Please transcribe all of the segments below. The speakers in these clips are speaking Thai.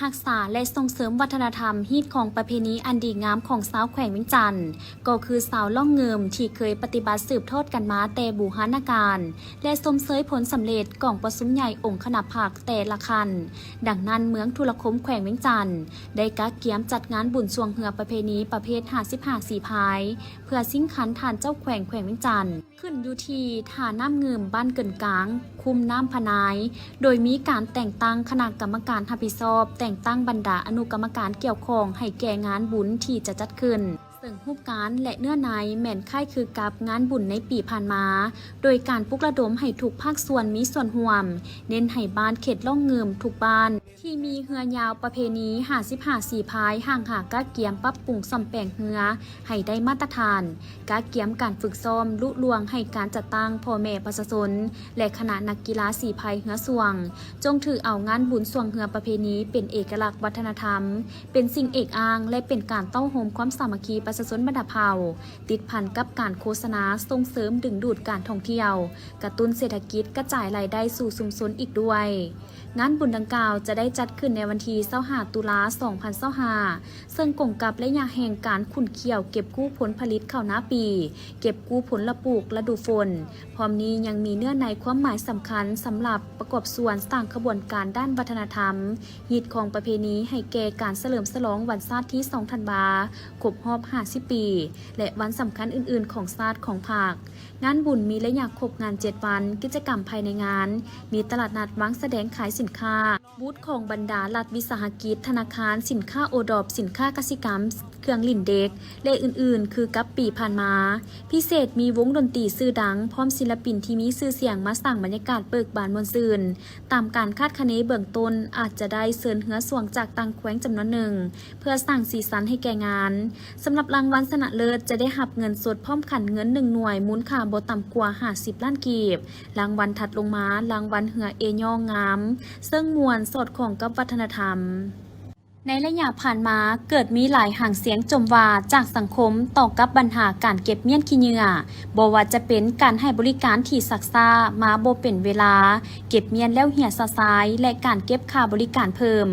รักษาและส่งเสริมวัฒนธรรมฮีตของประเพณีอันดีงามของสาวแขวงเวียงจันทน์ก็คือสาวล่องเงิมที่เคยปฏิบัติสืบทอดกันมาแต่บูหานาการและสมเสยผลสำเร็จของประสุมใหญ่องค์คณะผักแต่ละคันดังนั้นเมืองทุรคมแขวงเวียงจันทน์ได้กักเกียมจัดงานบุญสวงเหือประเพณีประเภท55สีพายเพื่อสิ้นขันฐานเจ้าแขวงเวียงจันทน์ขึ้นอยู่ที่ท่าน้ำเงิมบ้านเกินกลางคุมน้ำพนายโดยมีการแต่งตั้งคณะกรรมการรับผิดชอบแต่งตั้งบรรดาอนุกรรมการเกี่ยวข้องให้แก่งานบุญที่จะจัดขึ้นซึ่งรูปการและเนื้อในแม่นค่ายคือกับงานบุญในปีผ่านมาโดยการปลุกระดมให้ทุกภาคส่วนมีส่วนร่วมเน้นให้บ้านเขตล่องเงิมทุกบ้านที่มีเรือยาวประเพณี55สีพายห่างหากะเกียมปรับปรุงซ่อมแปลงเรือให้ได้มาตรฐานกะเกียมการฝึกซ้อมลุล่วงให้การจัดตั้งพ่อแม่ประชาชนและคณะนักกีฬาสีพายเรือสวงจงถือเอางานบุญสวงเรือประเพณีเป็นเอกลักษณ์วัฒนธรรมเป็นสิ่งเอกอ้างและเป็นการเต้าโฮมความสามัคคีประชาชนบรรดาเผ่าติดพันกับการโฆษณาส่งเสริมดึงดูดการท่องเที่ยวกระตุ้นเศรษฐกิจกระจายรายได้สู่ชุมชนอีกด้วยงานบุญดังกล่าวจะได้จัดขึ้นในวันที่25ตุลา2025ซึ่งกงกับระยะแห่งการขุ่นเคี่ยวเก็บกู้ผลผลิตข้าวหน้าปีเก็บกู้ผลละปลูกฤดูฝนพร้อมนี้ยังมีเนื้อในความหมายสำคัญสำหรับประกอบส่วนสร้างขบวนการด้านวัฒนธรรมฮีตของประเพณีให้แก่การเฉลิมฉลองวันชาติที่2ธันวาครบรอบ50 ปีและวันสำคัญอื่นๆของชาติของภาคงานบุญมีระยะครบงาน7วันกิจกรรมภายในงานมีตลาดนัดวางแสดงขายสินค้าบูธของบรรดารัฐวิสาหกิจธนาคารสินค้าโอดอบสินค้ากสิกรรมเครื่องลิ่นเด็กและอื่นๆคือกับปีผ่านมาพิเศษมีวงดนตรีชื่อดังพร้อมศิลปินที่มีชื่อเสียงมาสร้างบรรยากาศเบิกบานมวลซื่นตามการคาดคะเนเบื้องต้นอาจจะได้เชิญเหือสวงจากต่างแขวงจำนวนหนึ่งเพื่อสร้างสีสันให้แก่งานสำหรับรางวัลชนะเลิศจะได้รับเงินสดพร้อมขันเงิน1หน่วยมูลค่าบ่ต่ำกว่า50ล้านกีบรางวัลถัดลงมารางวัลเหือเอย่องามซึ่งมวลสดของกับวัฒนธรรมในระยะผ่านมาเกิดมีหลายห่างเสียงจมว่าจากสังคมต่อกับปัญหาการเก็บเมียนขี้เหงื่อบ่ว่าจะเป็นการให้บริการที่ซักซ่ามาบ่เป็นเวลาเก็บเมียนแล้วเหี่ยซะซ้ายและการเก็บค่าบริการเพิ่ม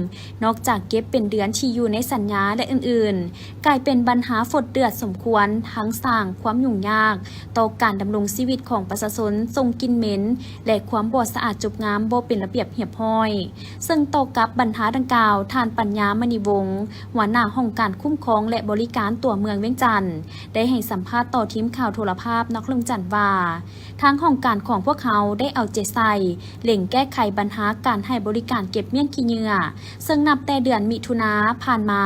นอกจากเก็บเป็นเดือนที่อยู่ในสัญญาและอื่นๆกลายเป็นปัญหาฝดเดือดสมควรทั้งสร้างความยุ่งยากต่อการดำรงชีวิตของประชาชนทรงกินเหม็นและความบ่สะอาดจุบงามบ่เป็นระเบียบเรียบร้อยซึ่งต่อกับปัญหาดังกล่าวท่านปัญญามณีวงศ์หัวหน้าห้องการคุ้มครองและบริการตัวเมืองเวียงจันทน์ได้ให้สัมภาษณ์ต่อทีมข่าวโทรภาพนครเวียงจันทน์ว่าทางห้องการของพวกเขาได้เอาใจใส่เร่งแก้ไขปัญหาการให้บริการเก็บเมี่ยงขี้เหงื่อซึ่งนับแต่เดือนมิถุนาผ่านมา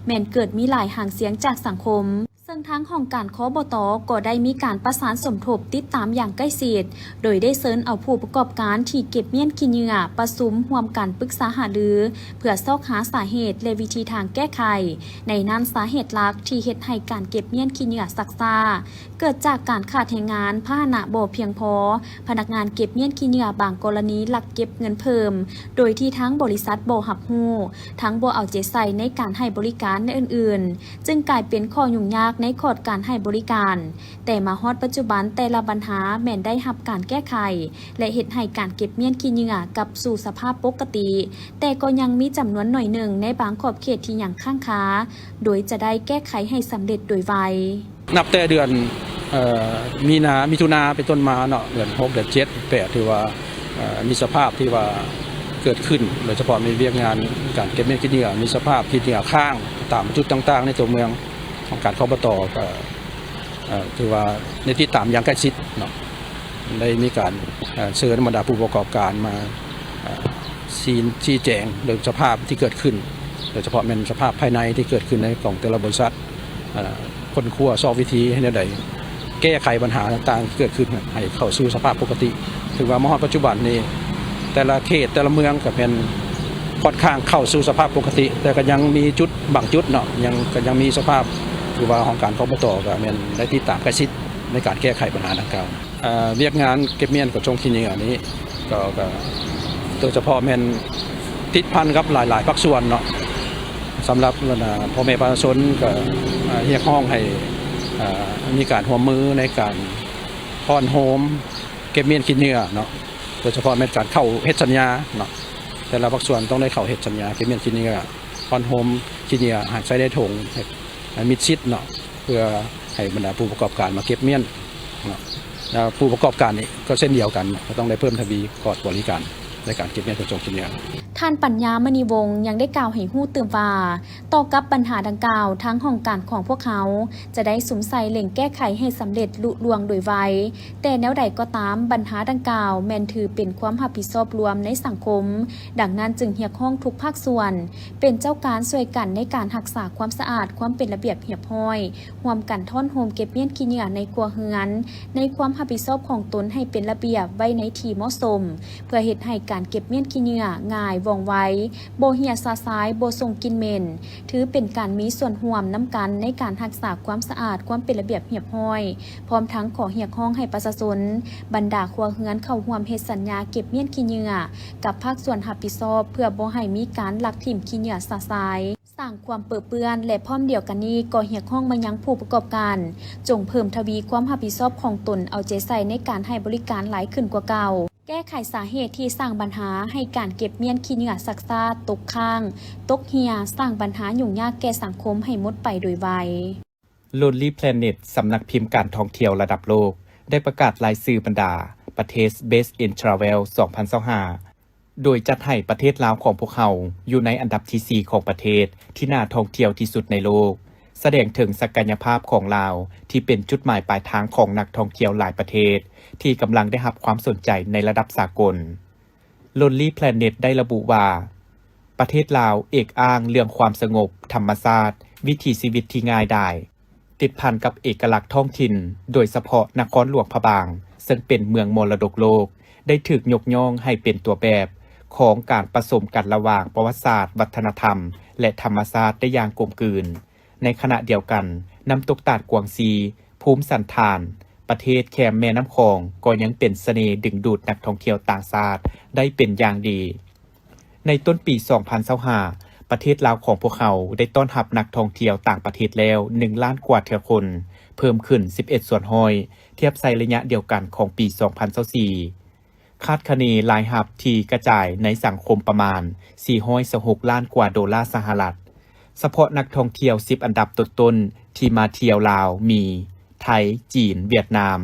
แม้นเกิดมีหลายห่างเสียงจากสังคมซึ่งทางห้องการคบต.ก็ได้มีการประสานสมทบติดตามอย่างใกล้ชิดโดยได้เชิญเอาผู้ประกอบการที่เก็บเมี่ยนขี้เหงื่อประชุมร่วมกันปรึกษาหารือเพื่อซอกหาสาเหตุและวิธีทางแก้ไขในนั้นสาเหตุหลักที่เฮ็ดให้การเก็บเมี่ยนขี้เหงื่อซักซ่าเกิดจากการขาดแรงงานพาหนะบ่เพียงพอพนักงานเก็บเมี่ยนขี้เหงื่อบางกรณีหลักเก็บเงินเพิ่มโดยที่ทั้งบริษัทบ่รับรู้ทั้งบ่เอาใจใส่ในการให้บริการในอื่นๆจึงกลายเป็นข้อยุ่งยากในขอดการให้บริการแต่มาฮอดปัจจุบันแต่ละปัญหาแม้นได้รับการแก้ไขและเฮ็ดให้การเก็บเมี่ยนขี้เหงื่อกลับสู่สภาพปกติแต่ก็ยังมีจำนวนหน่อยหนึ่งในบางขอบเขตที่ยังค้างคาโดยจะได้แก้ไขให้สำเร็จโดยไวนับแต่เดือนมิถุนาเป็นต้นมาเนาะเดือน6เดือน7 8ที่ว่ามีสภาพที่ว่าเกิดขึ้นโดยเฉพาะมีเวียกงานการเก็บเมี่ยนขี้เหงื่อมีสภาพขี้เหงื่อข้างตามจุดต่างๆในตัวเมืองของการคบต.ก็ถือว่าในที่ตามอย่างใกล้ชิดเนาะได้มีการเชิญบรรดาผู้ประกอบการมาชี้แจงโดยสภาพที่เกิดขึ้นโดยเฉพาะเป็นสภาพภายในที่เกิดขึ้นในของแต่ละบริษัทคนคั่วซอกวิธีให้ใดแก้ไขปัญหาต่างๆเกิดขึ้นให้เข้าสู่สภาพปกติถือว่ามหปัจจุบันนี้แต่ละเขตแต่ละเมืองก็เป็นค่อนข้างเข้าสู่สภาพปกติแต่ก็ยังมีจุดบางจุดเนาะยังมีสภาพคือว่าของการคบต.ก็เป็นได้ที่ตามใกล้ชิดในการแก้ไขปัญหาดังกล่าวเวียกงานเก็บเมี่ยนกับชงขี้เหงื่อนี้ก็โดยเฉพาะเป็นติดพันกับหลายภาคส่วนเนาะสำหรับพ่อแม่ประชาชนก็เรียกห้องให้มีการร่วมมือในการพรโฮมเก็บเมี่ยนขี้เหงื่อเนาะโดยเฉพาะเป็นการเข้าเฮ็ดสัญญาเนาะ แต่ละภาคส่วนต้องได้เข้าเฮ็ดสัญญาเก็บเมียนขี้เหงื่อคอนโฮมขี้เหงื่อหากใช้ได้ถงให้มิดชิดเนาะเพื่อให้บรรดาผู้ประกอบการมาเก็บเมียนเนาะแล้วผู้ประกอบการนี่ก็เช่นเดียวกันก็ต้องได้เพิ่มทวีคอร์สบริการในการเก็บเมียนขนส่งขี้เหงื่อท่านปัญญามณีวงศ์ยังได้กล่าวให้ฮู้ตื่นว่าต่อกับปัญหาดังกล่าวทั้งห้องการของพวกเขาจะได้สุมใส่เล่งแก้ไขให้สำเร็จลุล่วงโดยไวแต่แนวใดก็ตามปัญหาดังกล่าวแม่นถือเป็นความรับผิดชอบรวมในสังคมดังนั้นจึงเรียกร้องทุกภาคส่วนเป็นเจ้าการช่วยกันในการรักษาความสะอาดความเป็นระเบียบเรียบร้อยร่วมกันท่อนโฮมเก็บเมียนขี้เหงื่อในครัวเรือนในความรับผิดชอบของตนให้เป็นระเบียบไว้ในที่เหมาะสมเพื่อเฮ็ดให้การเก็บเมียนขี้เหงื่อง่ายว่องไวโบเฮียซาซ้ายโบทรงกินเหม็นถือเป็นการมีส่วนร่วมน้ำกันในการรักษาความสะอาดความเป็นระเบียบเรียบร้อยพร้อมทั้งขอเรียกร้องให้ประชาชนบรรดาครัวเรือนเข้าร่วมเฮ็ดสัญญาเก็บเมียนขี้เหงื่อกับภาคส่วนรับผิดชอบเพื่อบ่ให้มีการลักถิ่มขี้เหงื่อซาซ้ายสร้างความเปื้อเปื้อนและพร้อมเดียวกันนี้ก็เรียกร้องมายังผู้ประกอบการจงเพิ่มทวีความรับผิดชอบของตนเอาใจใส่ในการให้บริการหลายขึ้นกว่าเก่าแก้ไขสาเหตุที่สร้างปัญหาให้การเก็บเมียนขี้เหงื่อซักซ่าตกค้างตกเหี่ยสร้างปัญหายุ่งยากแก่สังคมให้หมดไปโดยไว Lonely Planet สำนักพิมพ์การท่องเที่ยวระดับโลกได้ประกาศรายชื่อบรรดาประเทศ Best in Travel 2025 โดยจัดให้ประเทศลาวของพวกเขาอยู่ในอันดับที่ 4 ของประเทศที่น่าท่องเที่ยวที่สุดในโลกแสดงถึงศักยภาพของลาวที่เป็นจุดหมายปลายทางของนักท่องเที่ยวหลายประเทศที่กำลังได้รับความสนใจในระดับสากล Lonely Planet ได้ระบุว่าประเทศลาวเอกอ้างเรื่องความสงบธรรมชาติวิถีชีวิตที่ง่ายดายติดพันกับเอกลักษณ์ท้องถิ่นโดยเฉพาะนครหลวงพะบางซึ่งเป็นเมืองมรดกโลกได้ถูกยกย่องให้เป็นตัวแบบของการผสมกันระหว่างประวัติศาสตร์วัฒนธรรมและธรรมชาติได้อย่างกลมกลืนในขณะเดียวกันน้ำตกตาดกวางซีภูมิสันฐานประเทศแคมแม่น้ำคองก็ยังเป็นเสน่ห์ดึงดูดนักท่องเที่ยวต่างชาติได้เป็นอย่างดีในต้นปี 2025 ประเทศลาวของพวกเขาได้ต้อนรับนักท่องเที่ยวต่างประเทศแล้ว 1 ล้านกว่าเที่ยวคนเพิ่มขึ้น 11 ส่วนห้อยเทียบใส่ระยะเดียวกันของปี 2024 คาดคะเนรายรับที่กระจายในสังคมประมาณ 426 ล้านกว่าดอลลาร์สหรัฐเฉพาะนักท่องเที่ยว 10 อันดับต้นๆที่มาเที่ยวลาวมีไทยจีนเวียดนาม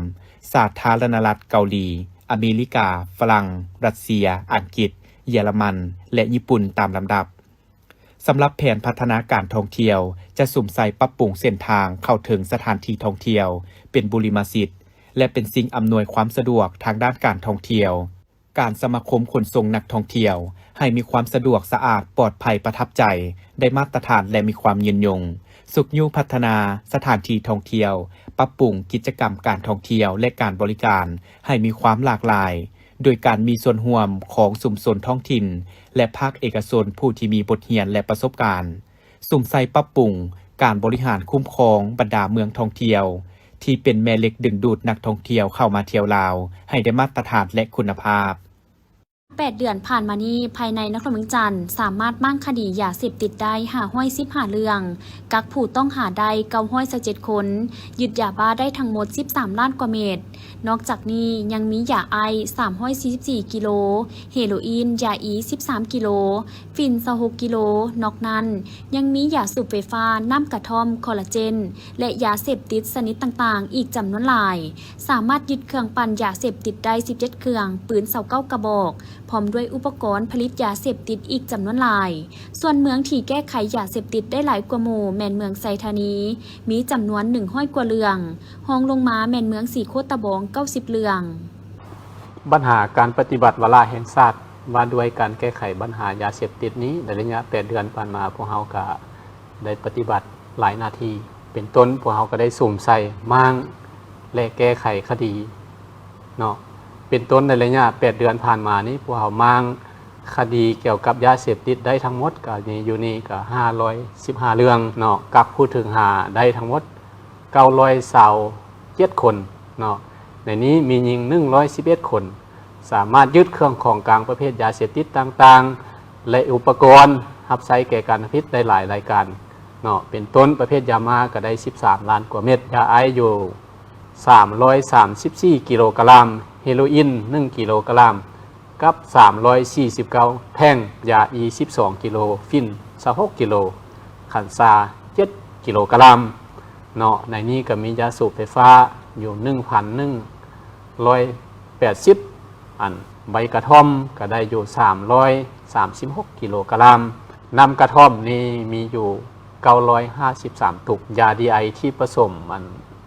สาธารณรัฐเกาหลีอเมริกาฝรั่งรัสเซียอังกฤษเยอรมันและญี่ปุ่นตามลำดับสำหรับแผนพัฒนาการท่องเที่ยวจะสุ่มใส่ปรับปรุงเส้นทางเข้าถึงสถานที่ท่องเที่ยวเป็นบุริมสิทธิ์และเป็นสิ่งอำนวยความสะดวกทางด้านการท่องเที่ยวการสมาคมขนส่งนักท่องเที่ยวให้มีความสะดวกสะอาดปลอดภัยประทับใจได้มาตรฐานและมีความยืนยงสุขยุพัฒนาสถานที่ท่องเที่ยวปรับปรุงกิจกรรมการท่องเที่ยวและการบริการให้มีความหลากหลายโดยการมีส่วนร่วมของชุมชนท้องถิ่นและภาคเอกชนผู้ที่มีบทเรียนและประสบการณ์สุ่มใส่ปรับปรุงการบริหารคุ้มครองบรรดาเมืองท่องเที่ยวที่เป็นแม่เหล็กดึงดูดนักท่องเที่ยวเข้ามาเที่ยวลาวให้ได้มาตรฐานและคุณภาพ8 เดือนผ่านมานี้ภายในนครเมืองจันทร์สามารถมั่งคดียาเสพติดได้515เรื่องกักผู้ต้องหาได้917คนยึดยาบ้าได้ทั้งหมด13ล้านกว่าเม็ดนอกจากนี้ยังมียาไอ344กิโลเฮโรอีนยาอี13กิโลฟิน26กิโลนอกนั้นยังมียาสูบไฟฟ้าน้ำกระท่อมคอลลาเจนและยาเสพติดชนิดต่างๆอีกจำนวนหลายสามารถยึดเครื่องปั่นยาเสพติดได้17เครื่องปืน29กระบอกพร้อมด้วยอุปกรณ์ผลิตยาเสพติดอีกจำนวนหลายส่วนเมืองที่แก้ไขยาเสพติดได้หลายกว่าหมู่แม่นเมืองไซธานีมีจำนวน100กว่าเรื่องห้องลงมาแม่นเมืองสีโคตะบอง90เรื่องปัญหาการปฏิบัติวาระแห่งชาติว่าด้วยการแก้ไขปัญหายาเสพติดนี้ในระยะ8 เดือนผ่านมาพวกเราก็ได้ปฏิบัติหลายหน้าที่เป็นต้นพวกเราก็ได้สุ่มใส่มั่งและแก้ไขคดีเนาะเป็นต้นในระยะ8 เดือนผ่านมานี้พวกเรามั่งคดีเกี่ยวกับยาเสพติดได้ทั้งหมดก็มีอยู่นี่ก็515เรื่องเนาะกับผู้ถึงหาได้ทั้งหมด927คนเนาะในนี้มีหญิง111คนสามารถยึดเครื่องของกลางประเภทยาเสพติดต่างๆและอุปกรณ์รับใช้แก่การพิษได้หลายรายการเนาะเป็นต้นประเภทยามาก็ได้13ล้านกว่าเม็ดยาไออยู่334กิโลกรัมเฮโรอีน1กิโลกรัม กับ349แท่งยาอี12กิโลฟิน26กิโลขันซา7กิโลกรัมเนาะในนี้ก็มียาสูบไฟฟ้าอยู่ 1,180 อันใบกระท่อมก็ได้อยู่336กิโลกรัมน้ำกระท่อมนี่มีอยู่953ตุกยาดีไอที่ผสมมัน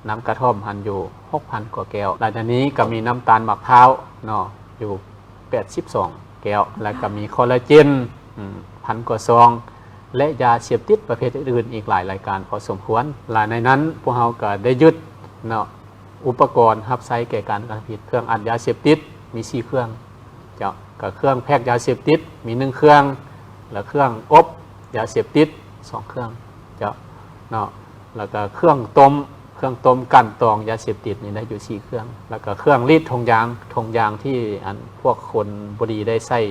น้ำกระท่อมหันอยู่ 6,000 กว่าแก้วหลังจากนี้ก็มีน้ำตาลมะพร้าวเนาะอยู่82แก้วแล้วก็มีคอลลาเจน1,000 กว่าซองและยาเสพติดประเภทอื่นอีกหลายรายการพอสมควรและในนั้นพวกเราก็ได้ยึดเนาะอุปกรณ์รับใช้แก่การกระทำผิดเครื่องอัดยาเสพติดมี4เครื่องเจ้าก็เครื่องแพ็คยาเสพติดมี1เครื่องและเครื่องอบยาเสพติด2เครื่องเจ้าเนาะแล้วก็เครื่องต้มกันตองยาเสพติดนี่ได้อยู่4เครื่องแล้วก็เครื่องรีดธงยางที่อันพวกคนบุรีได้ใส่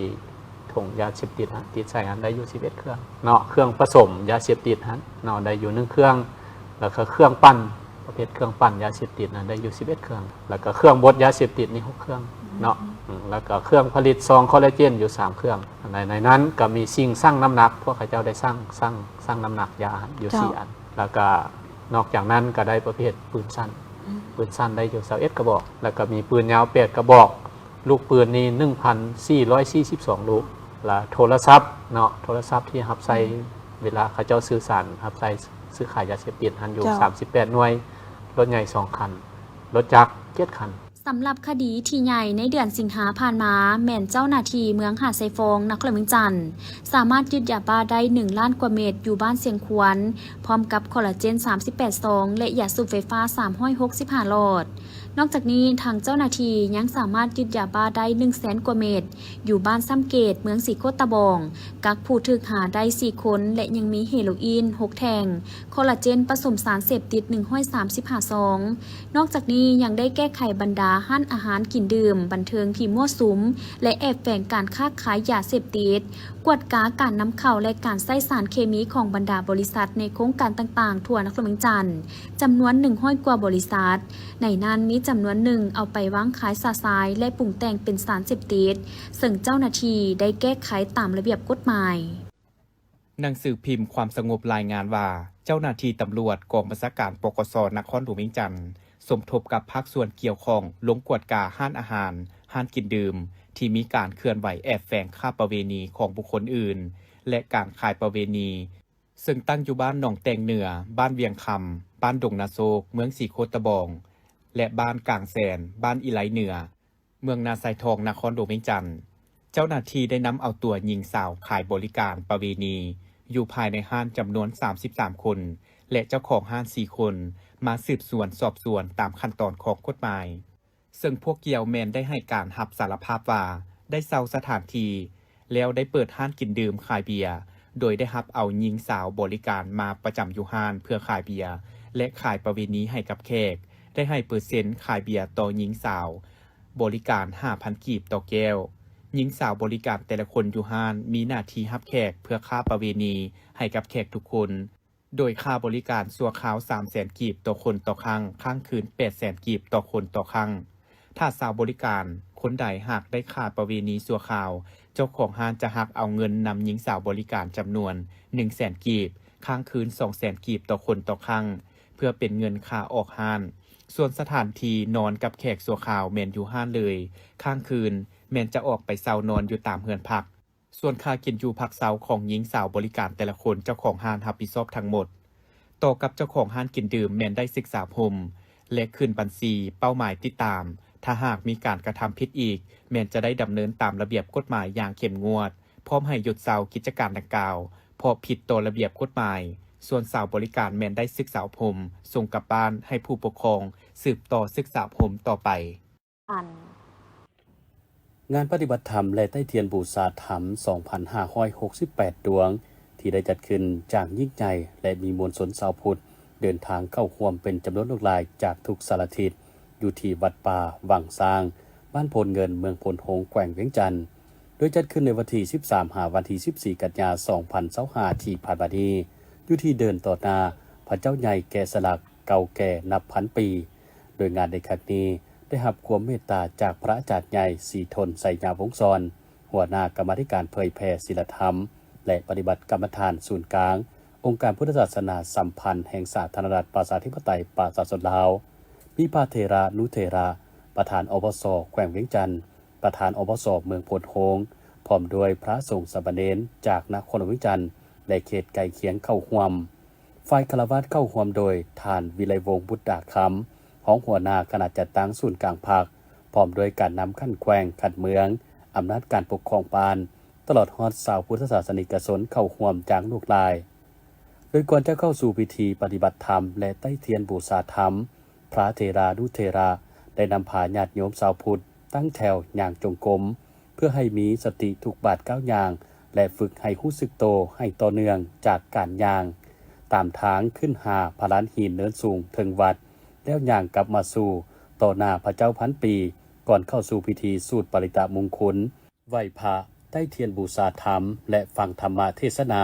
ธงยาเสพติดติดใส่อันได้อยู่11เครื่องเนาะเครื่องผสมยาเสพติดเนาะได้อยู่1เครื่องแล้วก็เครื่องปั้นประเภทเครื่องปั้นยาเสพติดนั้นได้อยู่11เครื่องแล้วก็เครื่องบดยาเสพติดนี่6เครื่องเนาะแล้วก็เครื่องผลิตซองคอลลาเจนอยู่3เครื่องในนั้นก็มีสิ่งชั่งน้ำหนักพวกเขาเจ้าได้ชั่งน้ำหนักยาอยู่4อันแล้วก็นอกจากนั้นก็ได้ประเภทปืนสั้นได้อยู่21กระบอกแล้วก็มีปืนยาว8กระบอกลูกปืนนี่1,442 ลูกและโทรศัพท์เนาะโทรศัพท์ที่รับใช้เวลาเขาเจ้าสื่อสารรับใช้ซื้อขายยาเสพติดหันอยู่38หน่วยรถใหญ่2คันรถจักร7คันสำหรับคดีที่ใหญ่ในเดือนสิงหาผ่านมาแม่นเจ้าหน้าที่เมืองหาดไซฟงนครเมืองจันทร์สามารถยึดยาบ้าได้1ล้านกว่าเม็ดอยู่บ้านเสียงควรพร้อมกับคอลลาเจน38ซองและยาสูบไฟฟ้า365หลอดนอกจากนี้ทางเจ้าหน้าที่ยังสามารถยึดยาบ้าได้100,000 กว่าเม็ดอยู่บ้านซ้ำเกตเมืองสีโคตะบองกักผู้ถูกหาได้4คนและยังมีเฮโรอีน6แท่งคอลลาเจนผสมสารเสพติด135ซองนอกจากนี้ยังได้แก้ไขบรรดาห้านอาหารกินดื่มบันเทิงที่มั่วสุมและแอบแฝงการค้าขายยาเสพติดกวดกาการนำเข้าและการใช้สารเคมีของบรรดาบริษัทในโครงการต่างๆทั่วนครเมืองจันทร์จำนวน100 กว่าบริษัทในนั้นมีจำนวนหนึ่งเอาไปวางขายสาสายและปรุงแต่งเป็นสารเสพติดซึ่งเจ้าหน้าที่ได้แก้ไขตามระเบียบกฎหมายหนังสือพิมพ์ความสงบรายงานว่าเจ้าหน้าที่ตำรวจกองบัญชาการปกส.นครหลวงเวียงจันทร์สมทบกับภาคส่วนเกี่ยวข้องลงกวดกาห้านอาหารห้านกินดื่มที่มีการเคลื่อนไหวแอบแฝงค้าประเวณีของบุคคลอื่นและการขายประเวณีซึ่งตั้งอยู่บ้านหนองแตงเหนือบ้านเวียงคำบ้านดงนาโซกเมืองสีโคตะบองและบ้านกลางแสนบ้านอีไหลเหนือเมืองนาไซทองนครหลวงเวียงจันทร์เจ้าหน้าที่ได้นำเอาตัวหญิงสาวขายบริการประเวณีอยู่ภายในห้านจำนวน33คนและเจ้าของห้าน4คนมาสืบสวนสอบสวนตามขั้นตอนของกฎหมายซึ่งพวกเกี่ยวแมนได้ให้การรับสารภาพว่าได้เช่าสถานที่แล้วได้เปิดห้านกินดื่มขายเบียร์โดยได้รับเอาหญิงสาวบริการมาประจำอยู่ห้านเพื่อขายเบียร์และขายประเวณีให้กับแขกได้ให้เปอร์เซ็นต์ขายเบียร์ต่อหญิงสาวบริการ 5,000 กีบต่อแก้วหญิงสาวบริการแต่ละคนอยู่ห้านมีหน้าที่รับแขกเพื่อค่าประเวณีให้กับแขกทุกคนโดยค่าบริการชั่วคราว 300,000 กีบต่อคนต่อครั้งค้างคืน 800,000 กีบต่อคนต่อครั้งถ้าสาวบริการคนใดหากได้ค่าประเวณีชั่วคราวเจ้าของห้านจะหักเอาเงินนำหญิงสาวบริการจำนวน 100,000 กีบค้างคืน 200,000 กีบต่อคนต่อครั้งเพื่อเป็นเงินค่าออกห้านส่วนสถานที่นอนกับแขกชั่วคราวแม่นอยู่ห้านเลยค้างคืนแม่นจะออกไปเซานอนอยู่ตามเฮือนพักส่วนค่ากินอยู่พักเซาของหญิงสาวบริการแต่ละคนเจ้าของห้านรับผิดชอบทั้งหมดต่อกับเจ้าของห้านกินดื่มแม่นได้ศึกษาพรมและขึ้นบัญชีเป้าหมายติดตามถ้าหากมีการกระทำผิดอีกแม่นจะได้ดำเนินตามระเบียบกฎหมายอย่างเข้มงวดพร้อมให้หยุดเซากิจการดังกล่าวเพราะผิดต่อระเบียบกฎหมายส่วนสาวบริการแม่นได้ศึกษาพรมส่งกลับบ้านให้ผู้ปกครองสืบต่อศึกษาพรมต่อไปงานปฏิบัติธรรมและใต้เทียนบูชาธรรม 2,568 ดวงที่ได้จัดขึ้นจากยิ่งใหญ่และมีมวลชนชาวพุทธเดินทางเข้าร่วมเป็นจำนวนหลายจากทุกสารทิศอยู่ที่วัดป่าวังซางบ้านโพนเงินเมืองโพนหงส์แขวงเวียงจันทร์โดยจัดขึ้นในวันที่13หาวันที่14กันยายน2025ที่ผ่านมานี้อยู่ที่เดินต่อหน้าพระเจ้าใหญ่แกะสลักเก่าแก่นับพันปีโดยงานในครั้งนี้ ได้รับความเมตตาจากพระอาจารย์ใหญ่ศรีทนไสยาวงศ์ซอนหัวหน้ากรรมาธิการเผยแผ่ศีลธรรมและปฏิบัติกรรมฐานศูนย์กลางองค์การพุทธศาสนาสัมพันธ์แห่งสาธารณรัฐประชาธิปไตยประชาชนลาวมีพระเถระนุเถระประธานอบส.แขวงเวียงจันทน์ประธานอบส.เมืองโพนโฮงพร้อมด้วยพระสงฆ์สามเณรจากนครเวียงจันทน์และเขตใกล้เคียงเข้าร่วมฝ่ายฆราวาสเข้าร่วมโดยท่านวิไลวงศ์บุตรดาคำของหัวหน้าคณะจัดตั้งศูนย์กลางภาคพร้อมด้วยการนำขั้นแขวงขัดเมืองอำนาจการปกครองปานตลอดฮอดชาวพุทธศาสนิกชนเข้าร่วมจางลูกหลายโดยก่อนจะเข้าสู่พิธีปฏิบัติธรรมและใต้เทียนบูชาธรรมพระเถรานุเถระได้นำพาญาติโยมชาวพุทธตั้งแถวอย่างจงกรมเพื่อให้มีสติทุกบาทก้าวย่างและฝึกให้รู้สึกโตให้ต่อเนื่องจากการย่างตามทางขึ้นหาพระลานหินเนินสูงถึงวัดแล้วย่างกลับมาสู่ต่อหน้าพระเจ้าพันปีก่อนเข้าสู่พิธีสูตรปริตะมงคลไหว้พระใต้เทียนบูชาธรรมและฟังธรรมเทศนา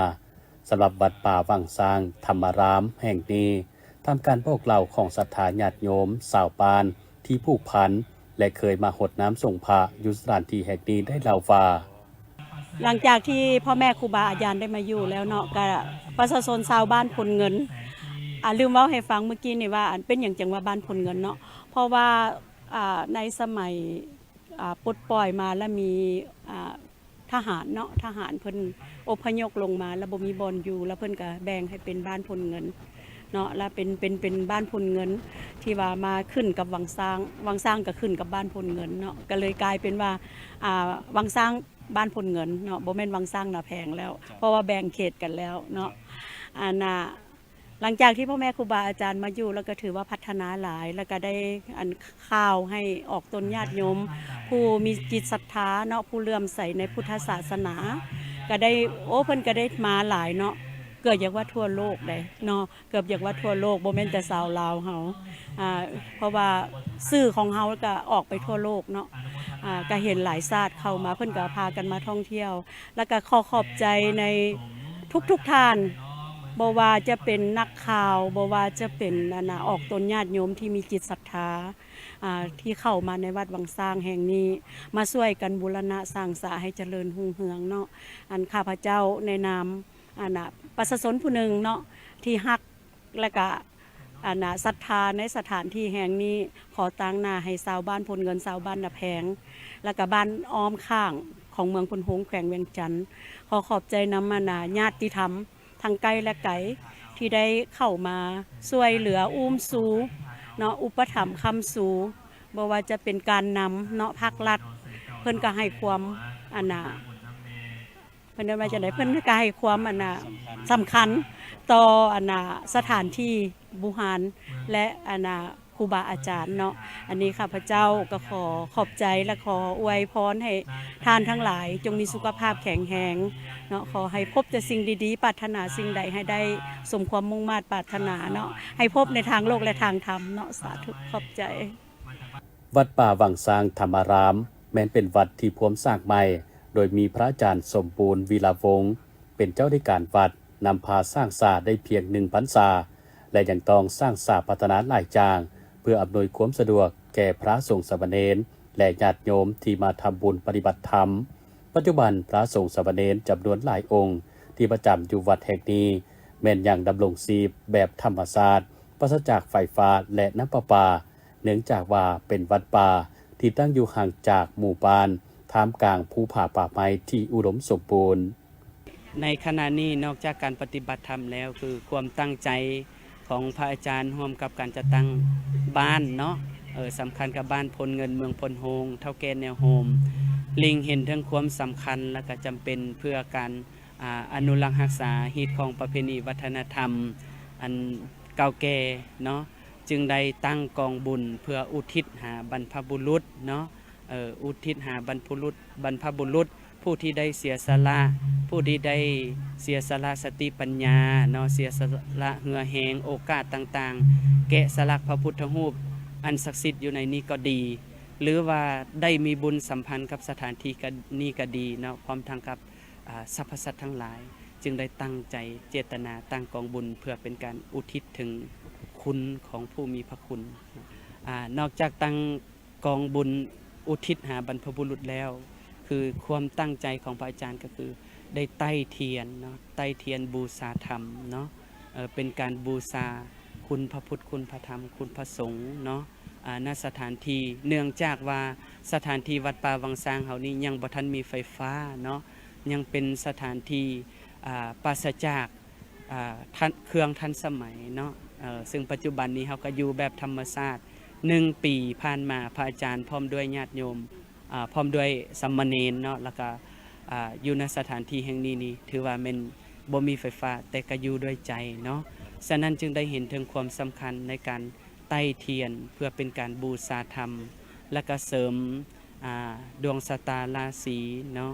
สำหรับวัดป่าวังซางธรรมารามแห่งนี้ทำการบอกเล่าของศรัทธาญาติโยมสาวปานที่ผูกพันและเคยมาหดน้ำส่งพระอยู่สถานที่แห่งนี้ได้เล่าว่าหลังจากที่พ่อแม่ครูบาอาจารย์ได้มาอยู่แล้วเนาะก็ประชาชนชาวบ้านพลเงินลืมเล่าให้ฟังเมื่อกี้นี่ว่าเป็นอย่างจังว่าบ้านพลเงินเนาะเพราะว่าในสมัยปลดปล่อยมาแล้วมีทหารเนาะทหารเพิ่นอพยพลงมาแล้วบ่มีบ่อนอยู่แล้วเพิ่นก็แบ่งให้เป็นบ้านพลเงินเนาะแล้วเป็นบ้านพลเงินที่ว่ามาขึ้นกับวังสร้างก็ขึ้นกับบ้านพลเงินเนาะก็เลยกลายเป็นว่าวังสร้างบ้านพลเงินเนาะบ่แม่นวังสร้างนาแพงแล้วเพราะว่าแบ่งเขตกันแล้วเนาะหลังจากที่พ่อแม่ครูบาอาจารย์มาอยู่แล้วก็ถือว่าพัฒนาหลายแล้วก็ได้ข้าวให้ออกตนญาติโยมผู้มีจิตศรัทธาเนาะผู้เลื่อมใสในพุทธศาสนาก็ได้เพิ่นก็ได้มาหลายเนาะเกือบอยากว่าทั่วโลกได้เนาะเกือบอยากว่าทั่วโลกบ่แม่นแต่ชาวลาวเฮาเพราะว่าสื่อของเฮาก็ออกไปทั่วโลกเนาะก็เห็นหลายชาติเข้ามาเพิ่นก็พากันมาท่องเที่ยวแล้วก็ขอบใจในทุกท่านบ่ว่าจะเป็นนักข่าวบ่ว่าจะเป็นออกตนญาติโยมที่มีจิตศรัทธาที่เข้ามาในวัดวังสร้างแห่งนี้มาช่วยกันบูรณะสร้างสาให้เจริญรุ่งเรืองเนาะข้าพเจ้าในนามประชาชนผู้หนึ่งเนาะที่ฮักและก็ศรัทธาในสถานที่แห่งนี้ขอตั้งหน้าให้ชาวบ้านพลเงินชาวบ้านนาแพงและก็บ้านอ้อมข้างของเมืองพลโฮงแขวงเวียงจันทน์ขอขอบใจนำญาติธรรมทางไกลและไกลที่ได้เข้ามาช่วยเหลืออุ้มสูเนาะอุปถัมภ์คำสูบ่ว่าจะเป็นการนำเนาะภาครัฐเพิ่นก็ให้ความเพิ่นว่าจะได้เพิ่นก็ให้ความสำคัญต่อสถานที่บูหารและครูบาอาจารย์เนาะอันนี้ข้าพเจ้าก็ขอขอบใจและขออวยพรให้ท่านทั้งหลายจงมีสุขภาพแข็งแรงเนาะขอให้พบแต่สิ่งดีๆปรารถนาสิ่งใดให้ได้สมความมุ่งมั่นปรารถนาเนาะให้พบในทางโลกและทางธรรมเนาะสาธุขอบใจวัดป่าวังซางธรรมารามแม้นเป็นวัดที่พวมสร้างใหม่โดยมีพระอาจารย์สมบูรณ์วีระวงศ์เป็นเจ้าในการวัดนำพาสร้างศาได้เพียง1 พรรษาและยังต้องสร้างศาพัฒนาหลายจางเพื่ออำนวยความสะดวกแก่พระสงฆ์สามเณรและญาติโยมที่มาทำบุญปฏิบัติธรรมปัจจุบันพระสงฆ์สามเณรจำนวนหลายองค์ที่ประจำอยู่วัดแห่งนี้แม้นยังดำรงชีพแบบธรรมชาติปราศจากไฟฟ้าและน้ำประปาเนื่องจากว่าเป็นวัดป่าที่ตั้งอยู่ห่างจากหมู่บ้านท่ามกลางภูผาป่าไม้ที่อุดมสมบูรณ์ในขณะนี้นอกจากการปฏิบัติธรรมแล้วคือความตั้งใจของพระอาจารย์ร่วมกับการจัดตั้งบ้านเนาะสำคัญกับบ้านพลเงินเมืองพลโฮงเท่าแก่แนวโฮมลิงเห็นทั้งความสำคัญและก็จำเป็นเพื่อการอนุรักษ์รักษาฮีตของประเพณีวัฒนธรรมอันเก่าแก่เนาะจึงได้ตั้งกองบุญเพื่ออุทิศหาบรรพบุรุษเนาะอุทิศหาบรรพบุรุษผู้ที่ได้เสียสละผู้ที่ได้เสียสละสติปัญญาเนาะเสียสละเหงื่อแหงโอกาสต่างๆแกะสลักพระพุทธรูปอันศักดิ์สิทธิ์อยู่ในนี้ก็ดีหรือว่าได้มีบุญสัมพันธ์กับสถานที่นี้ก็ดีเนาะพร้อมทั้งกับสรรพสัตว์ทั้งหลายจึงได้ตั้งใจเจตนาตั้งกองบุญเพื่อเป็นการอุทิศถึงคุณของผู้มีพระคุณนอกจากตั้ง กองบุญอุทิศหาบรรพบุรุษแล้วคือความตั้งใจของพระอาจารย์ก็คือได้ใต้เทียนเนาะใต้เทียนบูชาธรรมเนาะเป็นการบูชาคุณพระพุทธคุณพระธรรมคุณพระสงฆ์เนาะณสถานที่เนื่องจากว่าสถานที่วัดป่าวังซางเฮานี้ยังบ่ทันมีไฟฟ้าเนาะยังเป็นสถานที่ปราศจากเครื่องทันสมัยเนาะซึ่งปัจจุบันนี้เฮาก็อยู่แบบธรรมชาติ1 ปีผ่านมาพระอาจารย์พร้อมด้วยญาติโยมพร้อมด้วยสามเณรเนาะแล้วก็อยู่ในสถานที่แห่งนี้นี่ถือว่าเป็นบ่มีไฟฟ้าแต่ก็อยู่ด้วยใจเนาะฉะนั้นจึงได้เห็นถึงความสำคัญในการใต้เทียนเพื่อเป็นการบูชาธรรมและก็เสริมดวงชะตาราศีเนาะ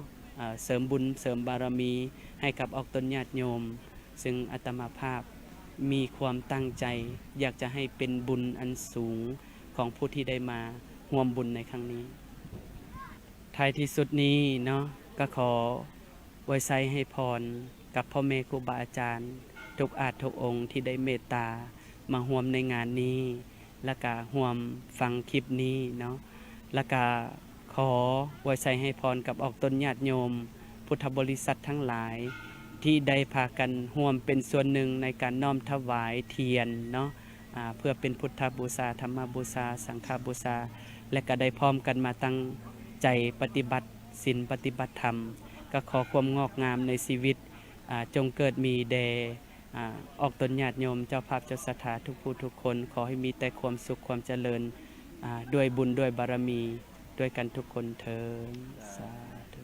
เสริมบุญเสริมบารมีให้กับออกตนญาติโยมซึ่งอาตมาภาพมีความตั้งใจอยากจะให้เป็นบุญอันสูงของผู้ที่ได้มาร่วมบุญในครั้งนี้ท้ายที่สุดนี้เนาะก็ขอไว้ใช้ให้พรกับพ่อแม่ครูบาอาจารย์ทุกอาจทุกองค์ที่ได้เมตตามาร่วมในงานนี้และก็ร่วมฟังคลิปนี้เนาะและก็ขอไว้ใช้ให้พรกับออกตนญาติโยมพุทธบริษัททั้งหลายที่ได้พากันร่วมเป็นส่วนหนึ่งในการน้อมถวายเทียนเนาะเพื่อเป็นพุทธบูชาธรรมบูชาสังฆบูชาและก็ได้พร้อมกันมาตั้งใจปฏิบัติศีลปฏิบัติธรรมก็ขอความงอกงามในชีวิตจงเกิดมีแด่ออกตนญาติโยมเจ้าภาพเจ้าศรัทธาทุกผู้ทุกคนขอให้มีแต่ความสุขความเจริญด้วยบุญด้วยบารมีด้วยกันทุกคนเถิดสาธุ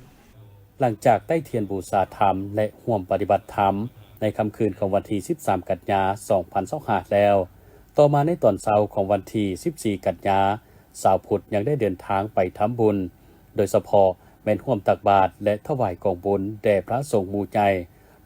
หลังจากใต้เทียนบูชาธรรมและร่วมปฏิบัติธรรมในค่ำคืนของวันที่13 กันยายน 2025 แล้วต่อมาในตอนเช้าของวันที่14 กันยายนชาวพุทธยังได้เดินทางไปทำบุญโดยเฉพาะแม่นร่วมตักบาตรและถวายกองบุญแด่พระสงฆ์หมู่ใหญ่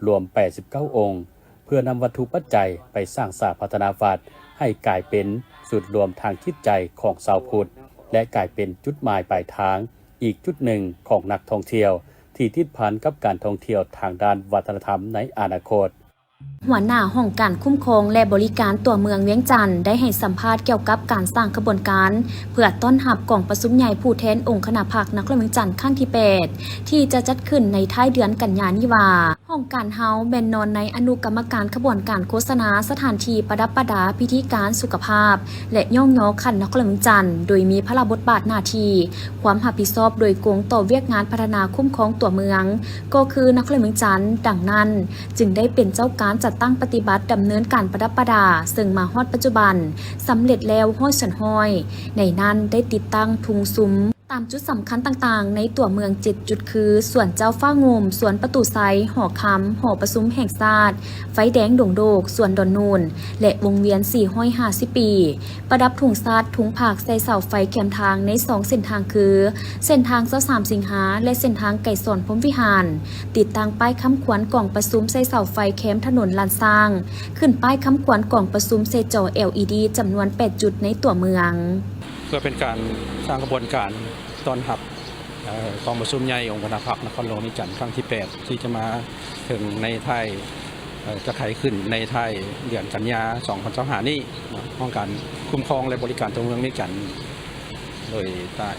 รวม89 องค์เพื่อนำวัตถุปัจจัยไปสร้างสร้างพัฒนาวัดให้กลายเป็นจุดรวมทางจิตใจของชาวพุทธและกลายเป็นจุดหมายปลายทางอีกจุดหนึ่งของนักท่องเที่ยวที่ติดพันกับการท่องเที่ยวทางด้านวัฒนธรรมในอนาคต หัวหน้าห้องการคุ้มครองและบริการตัวเมืองเวียงจันทน์ได้ให้สัมภาษณ์เกี่ยวกับการสร้างขบวนการเพื่อต้อนรับกองประชุมใหญ่ผู้แทนองค์คณะภาคนครเวียงจันทน์ครั้งที่ 8 ที่จะจัดขึ้นในท้ายเดือนกันยายนนี้ว่าห้องการเฮาแบ่นนอนในอนุกรรมการขบวนการโฆษณาสถานที่ประดับประดาพิธีการสุขภาพและย่องยอขันนครเวียงจันทน์โดยมีพระบทบาทหน้าที่ความรับผิดชอบโดยกงต่อเวียกงานพัฒนาคุ้มครองตัวเมืองก็คือนครเวียงจันทน์ดังนั้นจึงได้เป็นเจ้าการจัดตั้งปฏิบัติดำเนินการประดับประดาซึ่งมาฮอดปัจจุบันสำเร็จแล้วห้อยสันห้อยในนั้นได้ติดตั้งทุงซุ้มตามจุดสำคัญต่างๆในตัวเมือง7 จุดคือสวนเจ้าฟ้างมสวนประตูไซหอคำหอประชุมแห่งชาติไฟแดงดงโดกสวนดอนนูนและวงเวียน450 ปีประดับถุงซาดถุงผักใส่เสาไฟแคมทางใน2เส้นทางคือเส้นทาง23 สิงหาและเส้นทางไก่สอนพรหมวิหารติดตั้งป้ายค้ำขวัญกล่องประชุมใส่เสาไฟแคมถนนลานสร้างขึ้นป้ายค้ำขวัญกล่องประชุมใส่จอ LED จำนวน8 จุดในตัวเมืองเพื่อเป็นการสร้างกระบวนการต้อนรับกองประชุมใหญ่องค์คณะภาคนครหลวงเวียงจันทน์ครั้งที่ 8 ที่จะมาถึงในไทยจะไขขึ้นในไทยเดือนกันยายน 2025 นี้ห้องการคุ้มครองและบริการตัวเมืองเวียงจันทน์โดย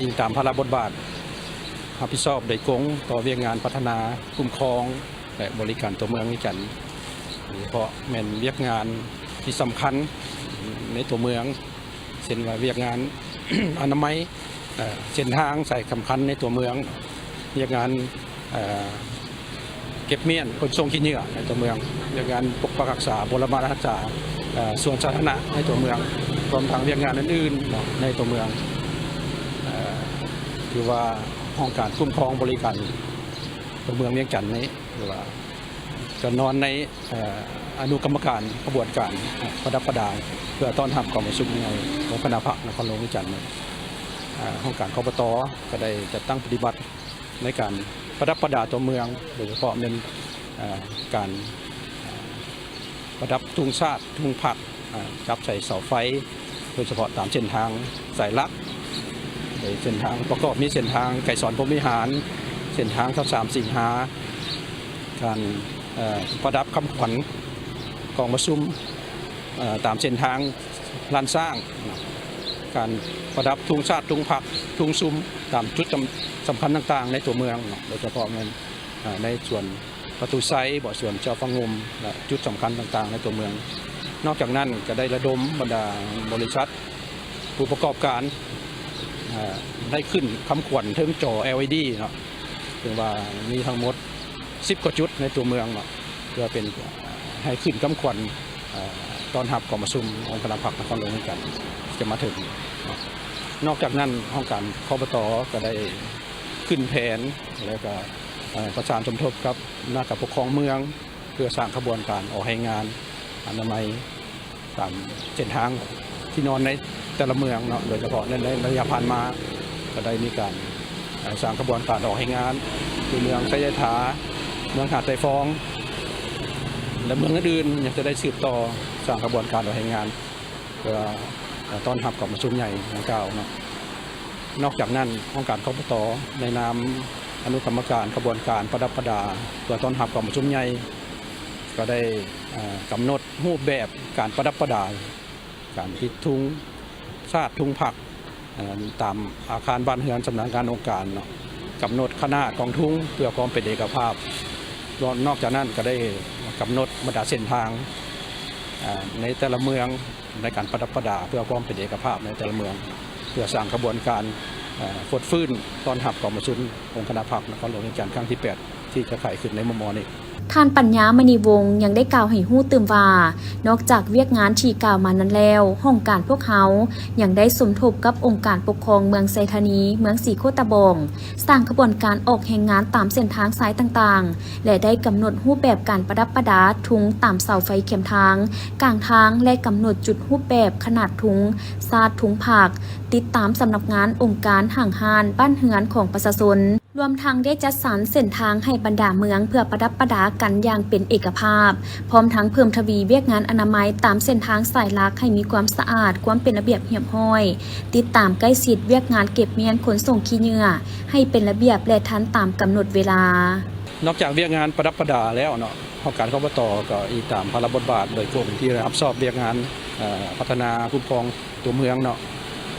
อิงตามพระราชบทบาทรับผิดชอบโดยกงต่อเวียกงานพัฒนาคุ้มครองและบริการตัวเมืองเวียงจันทน์เพราะแม่นเวียกงานที่สำคัญในตัวเมืองเช่นว่าเวียกงาน อนามัยเส้นทางใส่สำคัญในตัวเมืองเรียกงานเก็บเมียนขนส่งขี้เหงื่อในตัวเมืองเรียกงานปกปักรักษาบรมราชาส่วนสาธารณะในตัวเมืองรวมทั้งเรียกงานอื่นๆในตัวเมืองคือว่าห้องการคุ้มครองบริการตัวเมืองเวียงจันทน์นี้หรือว่าจะนอนในอนุกรรมการขบวนการประดับประดาเพื่อต้อนรับกองประชุมในองค์คณะภาคนครหลวงเวียงจันทน์ห้องการคปต.ก็ได้จัดตั้งปฏิบัติในการประดับประดาตัวเมืองโดยเฉพาะเป็นการประดับทุ่งชาติทุ่งผักจับใส่เสาไฟโดยเฉพาะตามเส้นทางสายลักโดยเส้นทางประกอบมีเส้นทางไก่สอนพรหมวิหารเส้นทาง23 สิงหาการประดับคำขวัญกองประชุมตามเส้นทางลานสร้าง การประดับธงชาติธงพรรคธงซุ้มตามจุดสำคัญต่างๆในตัวเมืองโดยเฉพาะในส่วนประตูไซบ่อส่วนเจ้าฟังงมและจุดสำคัญต่างๆในตัวเมืองนอกจากนั้นก็ได้ระดมบรรดาบริษัทผู้ประกอบการได้ขึ้นคำขวัญถึงจอ LED เนาะถึงว่ามีทั้งหมด10 กว่าจุดในตัวเมืองเนาะเพื่อเป็นให้ขึ้นคำขวัญตอนรับกองประชุมองค์คณะพรรคนครหลวงกันจะมาถึงนอกจากนั้นห้องการคบต.ก็ได้ขึ้นแผนแล้วก็ประสานสมทบกับหน้ากับปกครองเมืองเพื่อสร้างขบวนการออกให้งานอนามัยตามเส้นทางที่นอนในแต่ละเมืองเนาะโดยเฉพาะในระยะผ่านมาก็ได้มีการสร้างขบวนการออกให้งานที่เมืองไซยถาเมืองหาดไตฟองและเมืองอื่นๆยังจะได้สืบต่อสร้างขบวนการออกให้งานเพื่อต้อนรับกองประชุมใหญ่ดังกล่าวเนาะนอกจากนั้นองค์การคบต.ในนามอนุกรรมการขบวนการประดับประดาเพื่อต้อนรับกองประชุมใหญ่ก็ได้กำหนดรูปแบบการประดับประดาการติดธงชาติธงพรรคตามอาคารบ้านเรือนสำนักงานองค์การเนาะกำหนดขนาดของธงเพื่อความเป็นเอกภาพนอกจากนั้นก็ได้กำหนดบรรดาเส้นทางในแต่ละเมืองในการประดับประดาเพื่อความเป็นเอกภาพในแต่ละเมืองเพื่อสร้างกระบวนการฟดฟื้นตอนหับกองประชุมองค์คณะพรรคนครหลวงจันทร์ครั้งที่ 8ที่จะไขขึ้นในมม.นี้ท่านปัญญามณีวงศ์ยังได้กล่าวให้ฮู้ตื่มว่านอกจากเวียกงานที่กล่าวมานั้นแล้วห้องการพวกเขายังได้สมทบกับองค์การปกครองเมืองไซธานีเมืองสีโคตะบองสร้างขบวนการออกแห่งงานตามเส้นทางสายต่างๆและได้กำหนดรูปแบบการประดับประดาทุงตามเสาไฟเข็มทางกลางทางและกำหนดจุดรูปแบบขนาดทุงซาดทุงผักติดตามสำนักงานองค์การห่างหานบ้านเฮือนของประชาชนรวมทั้งได้จัดสรรเส้นทางให้บรรดาเมืองเพื่อประดับประดากันอย่างเป็นเอกภาพพร้อมทั้งเพิ่มทวีเวียกงานอนามัยตามเส้นทางสายหลักให้มีความสะอาดความเป็นระเบียบเรียบร้อยติดตามใกล้ชิดเวียกงานเก็บเมียนขนส่งขี้เหงื่อให้เป็นระเบียบและทันตามกำหนดเวลานอกจากเวียกงานประดับประดาแล้วเนาะห้องการคบต.ก็อีกตามพระบทบาทโดยกรมที่รับชอบเวียกงานพัฒนาคุ้มครองตัวเมืองเนาะ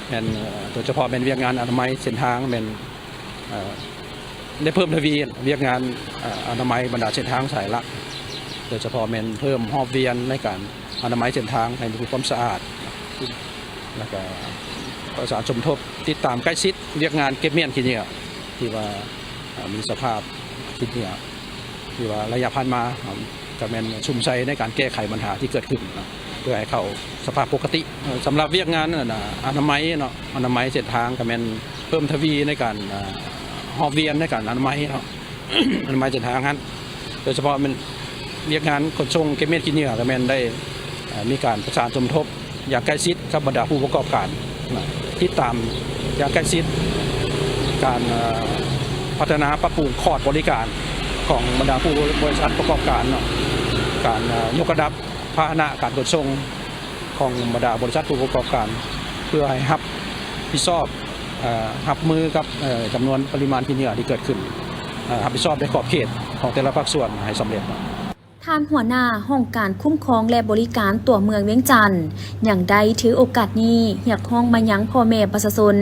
แม่นโดยเฉพาะเป็นเวียกงานอนามัยเส้นทางแม่นได้เพิ่มทวีเวียกงานอนามัยบรรดาเส้นทางสายหลักโดยเฉพาะแม่นเพิ่มหอบเวียนในการอนามัยเส้นทางให้มีความสะอาดแล้วก็ประสานสมทบติดตามใกล้ชิดเวียกงานเก็บเมียนขี้เหงื่อที่ว่ามีสภาพขี้เหงื่อที่ว่าระยะผ่านมาก็แม่นชุมชัยในการแก้ไขปัญหาที่เกิดขึ้นเพื่อให้เข้าสภาพปกติสำหรับเวียกงานอนามัยเนาะอนามัยเส้นทางก็แม่นเพิ่มทวีในการหอบเวียนในการอนามัยเนาะ อนามัยเส้นทางนั้นโดยเฉพาะมันเวียกงานขนส่งเก็บเม็ดขี้เหงื่อก็แม่นได้มีการประสานสมทบอย่างใกล้ชิดกับบรรดาผู้ประกอบการที่ตามอย่างใกล้ชิดการพัฒนาปรับปรุงคอร์ดบริการของบรรดาผู้บริษัทประกอบการเนาะการยกระดับพาหนะการขนส่งของบรรดาบริษัทผู้ประกอบการเพื่อให้รับผิดชอบรับมือกับจำนวนปริมาณขี้เหงื่อที่เกิดขึ้นรับผิดชอบในขอบเขตของแต่ละภาคส่วนให้สำเร็จท่านหัวหน้าห้องการคุ้มครองและบริการตัวเมืองเวียงจันทน์อย่างใดถือโอกาสนี้อยากห้องมายังพ่อแม่ประชาชน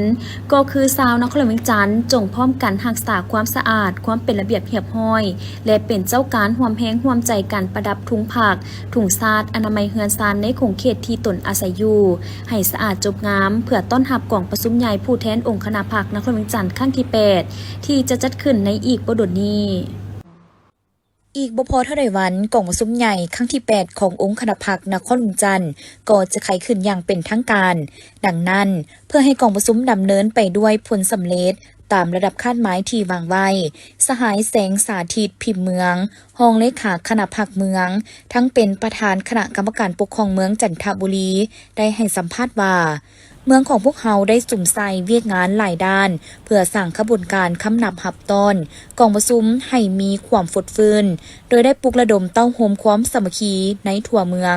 ก็คือชาวนครเวียงจันทน์จงพร้อมกันรักษาความสะอาดความเป็นระเบียบเรียบร้อยและเป็นเจ้าการร่วมแรงร่วมใจกันประดับถุงผักถุงซาดอนามัยเฮือนซานในคงเขตที่ตนอาศัยอยู่ให้สะอาดจบงามเพื่อต้อนรับกองประชุมใหญ่ผู้แทนองค์คณะพรรคนครเวียงจันทน์ครั้งที่ 8ที่จะจัดขึ้นในอีกบ่ดนนี้อีกบ่พอเท่าใดวันกองประชุมใหญ่ครั้งที่ 8ขององค์คณะพรรคนครหลวงจันทน์ก็จะไขขึ้นอย่างเป็นทางการดังนั้นเพื่อให้กองประชุมดำเนินไปด้วยผลสำเร็จตามระดับคาดหมายที่วางไว้สหายแสงสาธิตพิมพ์เมืองรองเลขาคณะพรรคเมืองทั้งเป็นประธานคณะกรรมการปกครองเมืองจันทบุรีได้ให้สัมภาษณ์ว่าเมืองของพวกเขาได้สุ่มใส่เวียกงานหลายด้านเพื่อสร้างขบวนการคำนับหับต้นกองประชุมให้มีความฟดฟื้นโดยได้ปลุกระดมเต้าโฮมความสามัคคีในทั่วเมือง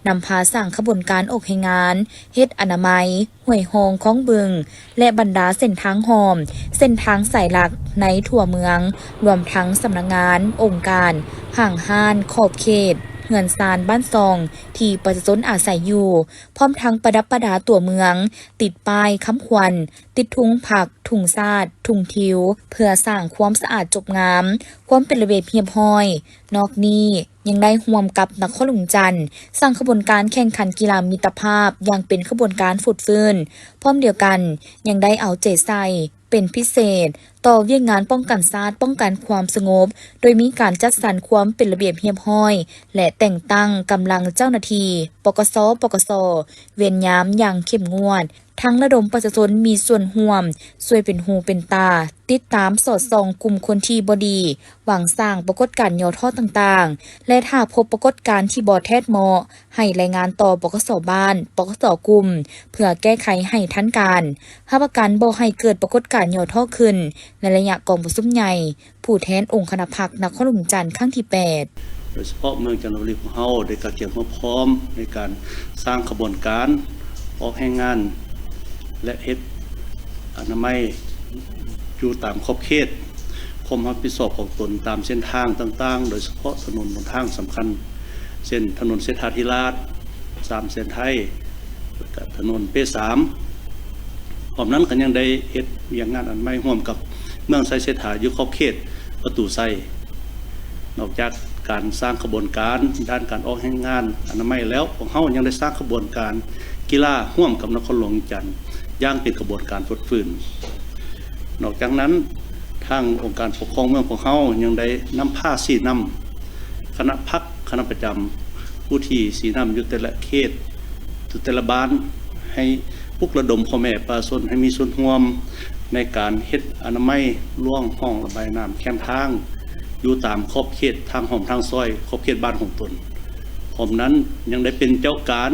นำพาสร้างขบวนการออกให้งานเฮ็ดอนามัยห้วยหองของบึงและบรรดาเส้นทางหอมเส้นทางสายหลักในทั่วเมืองรวมทั้งสำนักงานองค์การห่างห้านขอบเขต เหือนซานบ้านซองที่ประชาชนอาศัยอยู่พร้อมทั้งประดับประดาตัวเมืองติดป้ายค้ำควันติดถุงผักถุงซาดถุงทิวเพื่อสร้างความสะอาดจบงามความเป็นระเบียบเรียบร้อยนอกนี้ยังได้ร่วมกับนครหลวงจันทร์สร้างขบวนการแข่งขันกีฬามิตรภาพอย่างเป็นขบวนการฟุดฟื้นพร้อมเดียวกันยังได้เอาใจใส่เป็นพิเศษต่อเวียงงานป้องกันชาติป้องกันความสงบโดยมีการจัดสรรความเป็นระเบียบเรียบร้อยและแต่งตั้งกำลังเจ้าหน้าที่ปกส.เวรยามอย่างเข้มงวดทั้งระดมประชาชนมีส่วนร่วมช่วยเป็นหูเป็นตาติดตามสอดส่องกลุ่มคนที่บ่ดีหวังสร้างปรากฏการณ์ย่อท่อต่างๆและถ้าพบปรากฏการณ์ที่บ่แท้เหมาะให้รายงานต่อปกส.บ้านปกส.กลุ่มเพื่อแก้ไขให้ทันการรับประกันบ่ให้เกิดปรากฏการณ์ย่อท่อขึ้นในระยะกองประชุมใหญ่ผู้แทนองค์คณะพรรคนครหลวงจันทร์ครั้งที่ 8โดยเฉพาะเมืองจันทบุรีของเฮาได้กระเตรียมพร้อมในการสร้างขบวนการออกแห่งงานและเฮ็ดอนามัยอยู่ตามขอบเขตความรับผิดชอบของตนตามเส้นทางต่างๆโดยเฉพาะถนนบนทางสำคัญเช่นถนนเศรษฐาธิราช3เส้นไทยกับถนนเป้3พร้อมนั้นก็ยังได้เฮ็ดเวียงงานอนามัยร่วมกับเมืองไซเศรษฐาอยู่ขอบเขตประตูไซนอกจากการสร้างขบวนการด้านการออกแห่งงานอนามัยแล้วของเฮายังได้สร้างขบวนการกีฬาร่วมกับนครหลวงจันทร์ย่างเป็นกระบวนการฟื้นฟูนอกจากนั้นทางองค์การปกครองเมืองของเฮายังได้นำผ้าสีน้ำคณะพรรคคณะประจำผู้ที่สีน้ำอยู่แต่ละเขตแต่ละบ้านให้ปลุกระดมพ่อแม่ประชาชนให้มีส่วนร่วมในการเฮ็ดอนามัยร่วงห้องระบายน้ำแคมทางอยู่ตามขอบเขตทางหอมทางซอยขอบเขตบ้านของตนพร้อมนั้นยังได้เป็นเจ้าการ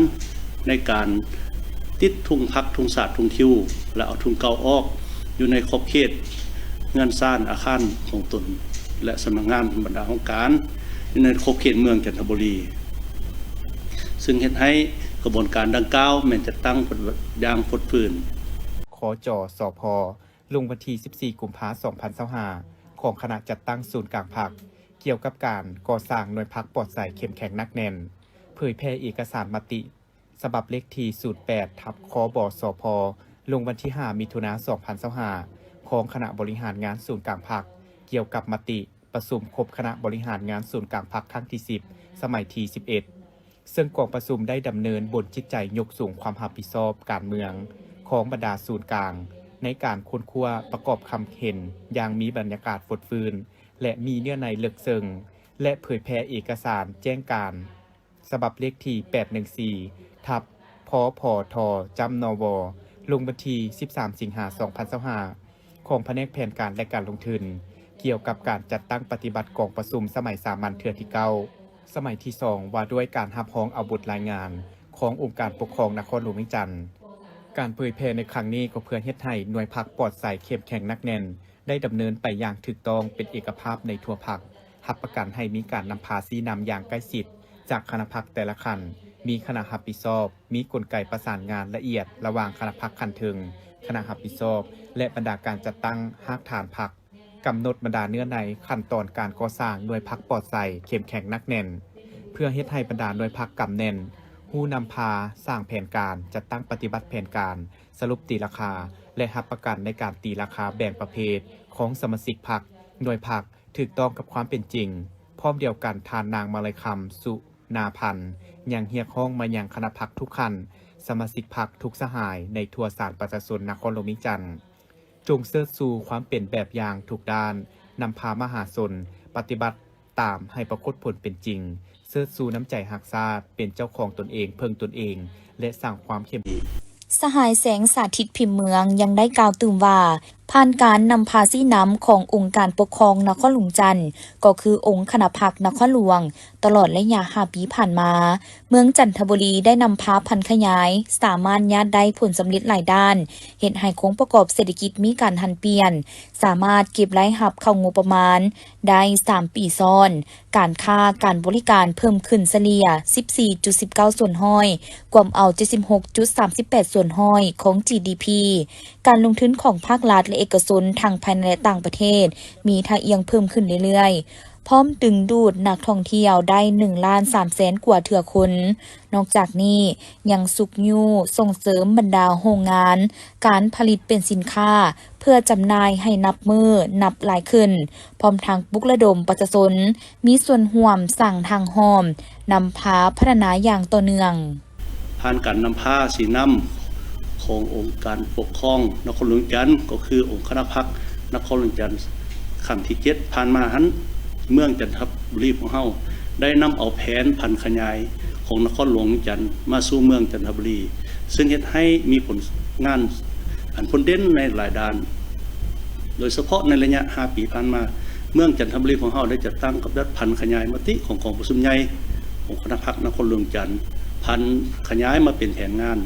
ในการติดทุ่งพักทุ่งสาดทุ่งทิวและเอาทุ่งเก่าออกอยู่ในขอบเขตเงินซ่านอาคารของตนและสำนักงานบรรดาของการในขอบเขตเมืองจันทบุรีซึ่งเฮ็ดให้กระบวนการดังกล่าวแม้จะตั้งอย่างพดฝืนขจสพ.ลงวันที่14 กุมภาพันธ์ 2025ของคณะจัดตั้งศูนย์กลางพรรคเกี่ยวกับการก่อสร้างหน่วยพรรคปลอดภัยเข้มแข็งนักแน่นเผยแพร่เอกสารมติฉบับเลขที่ 08/คบสพ.ลงวันที่ 5 มิถุนายน 2025ของคณะบริหารงานศูนย์กลางพรรคเกี่ยวกับมติประชุมครบคณะบริหารงานศูนย์กลางพรรคครั้งที่ 10 สมัยที่ 11ซึ่งกองประชุมได้ดำเนินบนจิตใจยกสูงความรับผิดชอบการเมืองของบรรดาศูนย์กลางในการค้นคว้าประกอบคำเห็นอย่างมีบรรยากาศฟดฟื้นและมีเนื้อในลึกซึ้งและเผยแพร่เอกสารแจ้งการฉบับเลขที่ 814/พพทจำนวลงวันที่ 13 สิงหาคม 2025ของแผนกแผนการและการลงทุนเกี่ยวกับการจัดตั้งปฏิบัติกองประชุมสมัยสามัญเทื่อที่ 9 สมัยที่ 2 ว่าด้วยการรับรองอาวุธรายงานขององค์การปกครองนครหลวงเวียงจันทร์การเผยแพร่ในครั้งนี้ก็เพื่อเฮ็ดให้หน่วยพรรคปลอดภัยเข้มแข็งนักแน่นได้ดำเนินไปอย่างถูกต้องเป็นเอกภาพในทั่วพรรครับประกันให้มีการนำพาสีนำอย่างใกล้ชิดจากคณะพรรคแต่ละคันมีคณะรับผิดชอบมีกลไกประสานงานละเอียดระหว่างคณะพรรคคันถึงคณะรับผิดชอบและบรรดาการจัดตั้งรากฐานพรรคกำหนดบรรดาเนื้อในขั้นตอนการก่อสร้างหน่วยพรรคปลอดภัยเข้มแข็งนักแน่นเพื่อเฮ็ดให้บรรดาหน่วยพรรคกำแน่นผู้นำพาสร้างแผนการจัดตั้งปฏิบัติแผนการสรุปตีราคาและรับประกันในการตีราคาแบ่งประเภทของสมาชิกพรรคหน่วยพรรคถูกต้องกับความเป็นจริงพร้อมเดียวกันทานนางมาลัยคำสุนาพันธ์ยังเรียกร้องมายังคณะพรรคทุกขั้นสมาชิกพรรคทุกสหายในทั่วสารประชาชนนครหลวงเวียงจันทร์จงเชิดชูความเป็นแบบอย่างทุกด้านนำพามหาชนปฏิบัติตามให้ปรากฏผลเป็นจริงเชิดชูน้ำใจรักชาติเป็นเจ้าของตนเองเพิ่งตนเองและสร้างความเข้มแข็งสหายแสงสาธิตพิมพ์เมืองยังได้กล่าวตื่นว่าผ่านการนำพาสีน้ำขององค์การปกครองนครหลวงจันทร์ก็คือองค์คณะพรรคนครหลวงตลอดระยะ5 ปีผ่านมาเมืองจันทบุรีได้นำพาพันธุ์ขยายสามารถญาติได้ผลสำเร็จหลายด้านเฮ็ดให้โครงประกอบเศรษฐกิจมีการหันเปลี่ยนสามารถเก็บรายรับเข้างบประมาณได้3 ปีซ้อนการค้าการบริการเพิ่มขึ้นเฉลี่ย 14.19 ส่วนห้อยกว่าเอา 76.38 ส่วนห้อยของ GDP การลงทุนของภาครัฐและเอกชนทั้งภายในและต่างประเทศมีท่าเอียงเพิ่มขึ้นเรื่อยๆ พร้อมดึงดูดนักท่องเที่ยวได้1,300,000 กว่าเถื่อคน นอกจากนี้ยังสุกยูส่งเสริมบรรดาโรงงาน การผลิตเป็นสินค้า เพื่อจำหน่ายให้นับมือนับหลายขึ้น พร้อมทางปลุกระดมประชาชนมีส่วนร่วมสั่งทางหอมนำพาพัฒนาอย่างต่อเนื่อง ผ่านการนำพาสีน้ำขององค์การปกครองนครหลวงจันทร์ก็คือองค์คณะพรรคนครหลวงจันทร์ครั้งที่7ผ่านมาหันเมืองจันทบุรีของเฮาได้นำเอาแผนพันธุ์ขยายของนครหลวงจันทร์มาสู่เมืองจันทบุรีซึ่งเฮ็ดให้มีผลงานอันพ้นเด่นในหลายด้านโดยเฉพาะในระยะ5 ปีผ่านมาเมืองจันทบุรีของเฮาได้จัดตั้งกับดักพันธุ์ขยายมติของกองประชุมใหญ่ของคณะพรรคนครหลวงจันทร์พันธุ์ขยายมาเป็นแผนงาน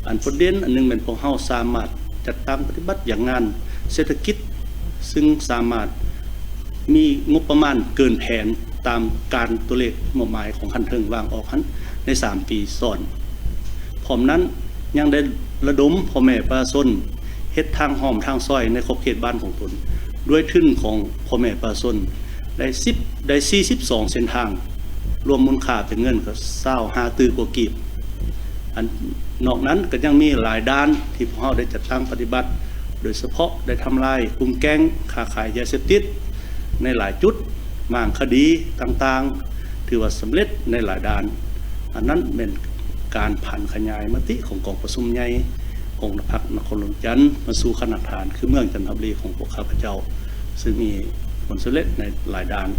อันพ้นเด่นอันนึงเป็นพวกเฮาสามารถจัดตั้งปฏิบัติอย่างงานเศรษฐกิจซึ่งสามารถมีงบประมาณเกินแผนตามการตัวเลขหมายของคันเทิงวางออกหันใน3 ปีซ้อนพร้อมนั้นยังได้ระดมพ่อแม่ประชาชนเฮ็ดทางหอมทางซอยในขอบเขตบ้านของตนด้วยทุนของพ่อแม่ประชาชนได้42 เส้นทางรวมมูลค่าเป็นเงินก็25 ตื้อกว่ากีบอันนอกนั้นก็ยังมีหลายด้านที่พวกเราได้จัดตั้งปฏิบัติโดยเฉพาะได้ทำลายกลุ่มแก๊งค้าขายยาเสพติดในหลายจุดมางคดีต่างๆถือว่าสำเร็จในหลายด้านอันนั้นเป็นการผ่านขยายมติของกองประชุมใหญ่ของพรรคนครหลวงจันทร์มาสู่คณะฐานคือเมืองจันทบุรีของพวกข้าพเจ้าซึ่งมีผลสำเร็จในหลายด้าน